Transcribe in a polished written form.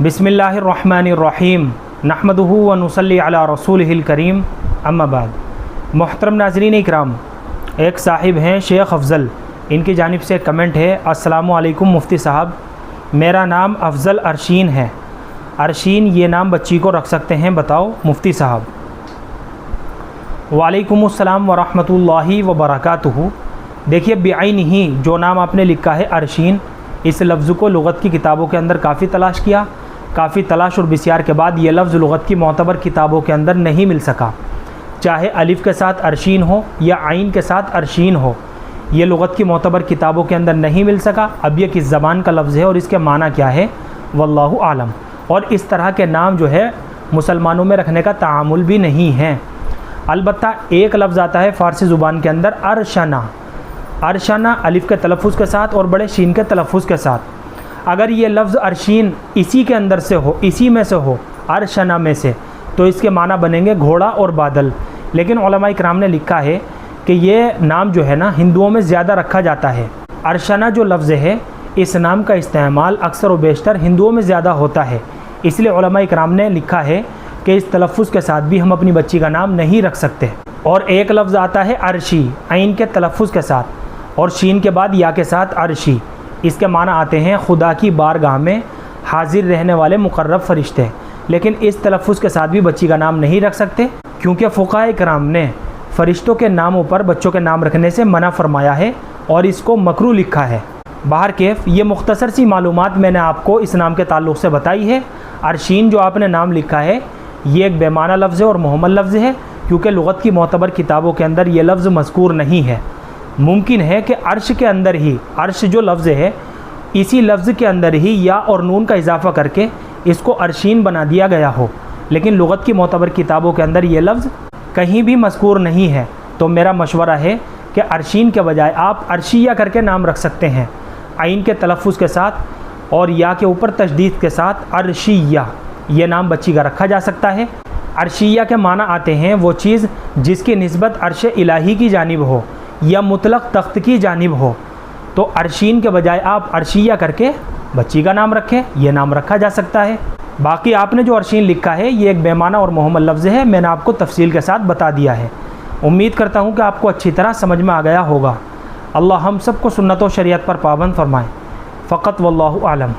बिस्मिल्लाहिर्रहमानिर्रहीम नहमदुहु व नुसल्ली अला रसूलिहिल करीम अम्मा बाद। मोहतरम नाज़रीन इकराम, एक साहिब हैं शेख अफ़ज़ल, इनकी जानिब से कमेंट है। अस्सलामु अलैकुम मुफ्ती साहब, मेरा नाम अफ़ज़ल अरशीन है। अरशीन ये नाम बच्ची को रख सकते हैं, बताओ मुफ्ती साहब। वालेकुमुस्सलाम व रहमतुल्लाहि व बरकातुहू। देखिए बेआइनिही जो नाम आपने लिखा है अरशीन, इस लफ्ज़ को लुग़त की किताबों के अंदर काफ़ी तलाश किया, काफ़ी तलाश और बिस्यार के बाद ये लफ्ज़ लुग़त की मोतबर किताबों के अंदर नहीं मिल सका। चाहे अलिफ़ के साथ अरशीन हो या आइन के साथ अरशीन हो, ये लुग़त की मोतबर किताबों के अंदर नहीं मिल सका। अब ये किस ज़बान का लफ्ज़ है और इसके माना क्या है, वल्लाहु आलम। और इस तरह के नाम जो है मुसलमानों में रखने का तामुल भी नहीं है। अलबत्ता एक लफ्ज़ आता है फ़ारसी ज़ुबान के अंदर अरशना। अरशना अलिफ़ के तलफ़ुज़ के साथ और बड़े शीन के तलफ़ुज़ के साथ। अगर ये लफ्ज़ अरशीन इसी के अंदर से हो, इसी में से हो, अरशना में से, तो इसके माना बनेंगे घोड़ा और बादल। लेकिन उलमाए किराम ने लिखा है कि ये नाम जो है ना हिंदुओं में ज़्यादा रखा जाता है। अरशना जो लफ्ज़ है, इस नाम का इस्तेमाल अक्सर व बेशतर हिंदुओं में ज़्यादा होता है। इसलिए उलमाए किराम ने लिखा है कि इस तलफ़ुज़ के साथ भी हम अपनी बच्ची का नाम नहीं रख सकते। और एक लफ्ज़ आता है अरशी, आइन के तलफ़ुज़ के साथ और शीन के बाद या के साथ अरशी। इसके माना आते हैं खुदा की बारगाह में हाजिर रहने वाले मुकर्रब फ़रिश्ते। लेकिन इस तलफ़ुज़ के साथ भी बच्ची का नाम नहीं रख सकते, क्योंकि फ़ुक़हाए किराम ने फ़रिश्तों के नामों पर बच्चों के नाम रखने से मना फरमाया है और इसको मकरूह लिखा है। बाहर केफ ये मुख्तसर सी मालूमात मैंने आपको इस नाम के ताल्लुक़ से बताई है। अरशीन जो आपने नाम लिखा है, ये एक बेमाना लफ्ज़ है और मुहम्मल लफ्ज़ है, क्योंकि लुग़त की मोतबर किताबों के अंदर ये लफ्ज़ मज़कूर नहीं है। मुमकिन है कि अर्श के अंदर ही, अर्श जो लफ्ज़ है, इसी लफ्ज़ के अंदर ही या और नून का इजाफ़ा करके इसको अरशीन बना दिया गया हो, लेकिन लुग़त की मोतबर किताबों के अंदर ये लफ्ज़ कहीं भी मज़कूर नहीं है। तो मेरा मशवरा है कि अरशीन के बजाय आप अरशिया करके नाम रख सकते हैं, आइन के तलफ़ुज़ के साथ और या के ऊपर तशदीद के साथ अरशिया, ये नाम बच्ची का रखा जा सकता है। अरशिया के माना आते हैं वो चीज़ जिसकी निस्बत अर्श इलाही की जानिब हो या मुतलक तख्त की जानिब हो। तो अरशीन के बजाय आप अरशिया करके बच्ची का नाम रखें, यह नाम रखा जा सकता है। बाकी आपने जो अरशीन लिखा है ये एक बेमाना और मुहम्मल लफ्ज़ है, मैंने आपको तफसील के साथ बता दिया है। उम्मीद करता हूँ कि आपको अच्छी तरह समझ में आ गया होगा। अल्लाह हम सबको सुन्नत व शरीयत पर पाबंद फरमाए। फ़क़त वल्लाहु आलम।